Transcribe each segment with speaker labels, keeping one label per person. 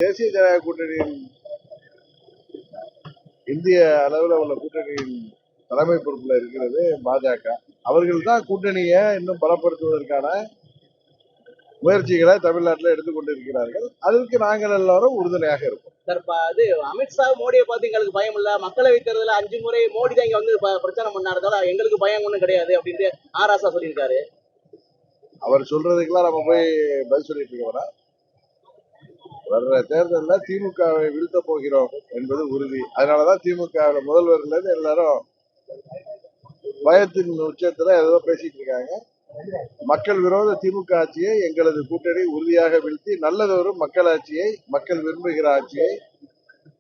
Speaker 1: தேசிய ஜனநாயக கூட்டணியின் இந்திய அளவில் உள்ள கூட்டணியின் தலைமை பொறுப்புல இருக்கிறது பாஜக. அவர்கள் தான் கூட்டணியை இன்னும் பலப்படுத்துவதற்கான முயற்சிகளை தமிழ்நாட்டில் எடுத்துக்கொண்டிருக்கிறார்கள். அதற்கு நாங்கள் எல்லாரும் உறுதுணையாக இருப்போம்.
Speaker 2: அது அமித்ஷா மோடியை பார்த்து எங்களுக்கு பயம் இல்ல, மக்களவை தேர்தலில் 5 முறை மோடி தான் இங்க வந்து பிரச்சாரம் பண்ணாததால எங்களுக்கு பயம் ஒண்ணும் கிடையாது அப்படின்னு ஆராசா சொல்லியிருக்காரு.
Speaker 1: அவர் சொல்றதுக்கெல்லாம் நம்ம போய் பதில் சொல்லிட்டு இருக்கோம்னா, வர்ற தேர்தலில் திமுகவை வீழ்த்த போகிறோம் என்பது உறுதி. அதனாலதான் திமுக முதல்வர்ல இருந்து எல்லாரும் பயத்தின் உச்சத்துல ஏதோ பேசிட்டு இருக்காங்க. மக்கள் விரோத திமுக ஆட்சியை எங்களது கூட்டணி உறுதியாக வீழ்த்தி நல்லதொரு மக்கள் ஆட்சியை, மக்கள் விரும்புகிற ஆட்சியை,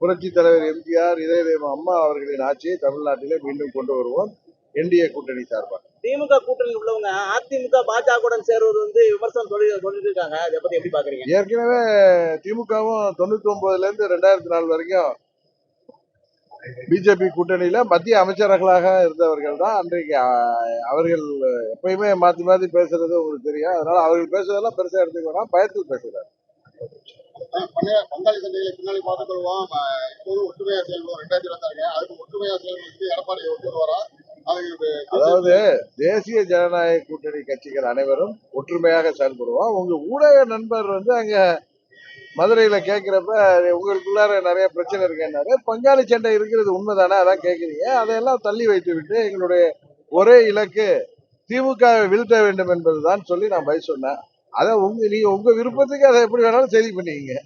Speaker 1: புரட்சி தலைவர் எம்ஜிஆர், இதயதேவ அம்மா அவர்களின் ஆட்சியை தமிழ்நாட்டிலே மீண்டும் கொண்டு வருவோம். என்டிஏ கூட்டணி சார்பாக
Speaker 2: திமுக கூட்டணியில் உள்ளவங்க அதிமுக பாஜக சேருவது வந்து விமர்சனம் சொல்லிட்டு இருக்காங்க. அதை பத்தி எப்படி பாக்குறீங்க?
Speaker 1: ஏற்கனவே திமுகவும் 99ல இருந்து 2004 வரைக்கும் பிஜேபி கூட்டணியில மத்திய அமைச்சர்களாக இருந்தவர்கள் தான். அன்றைக்கு அவர்கள் எப்பயுமே மாத்தி மாத்தி பேசுறது உங்களுக்கு தெரியும். அதனால அவர்கள் பேசுறதெல்லாம் பெருசா எடுத்துக்கலாம், பயத்தில் பேசுறாரு.
Speaker 3: பங்காளி சந்தைகளை பின்னாடி பார்த்துக் கொள்வோம், இப்போது ஒற்றுமையா செயல்படும் 2026 அதுக்கு ஒற்றுமையா செயல்படுத்தி எடப்பாடி ஒத்துழைவாரா?
Speaker 1: அதாவது தேசிய ஜனநாயக கூட்டணி கட்சிகள் அனைவரும் ஒற்றுமையாக செயல்படுவோம். உங்க ஊடக நண்பர் வந்து அங்க மதுரையில கேட்கிறப்ப உங்களுக்குள்ளார நிறைய பிரச்சனை இருக்குன்னாரு. பங்காளி சண்டை இருக்கிறது உண்மைதானே, அதான் கேட்குறீங்க. அதையெல்லாம் தள்ளி வைத்து விட்டு எங்களுடைய ஒரே இலக்கு திமுக வீழ்த்த வேண்டும் என்பதுதான் சொல்லி நான் பதில் சொன்னேன். அதை நீங்க உங்க விருப்பத்துக்கு அதை எப்படி வேணாலும் செய்தி பண்ணிக்கங்க.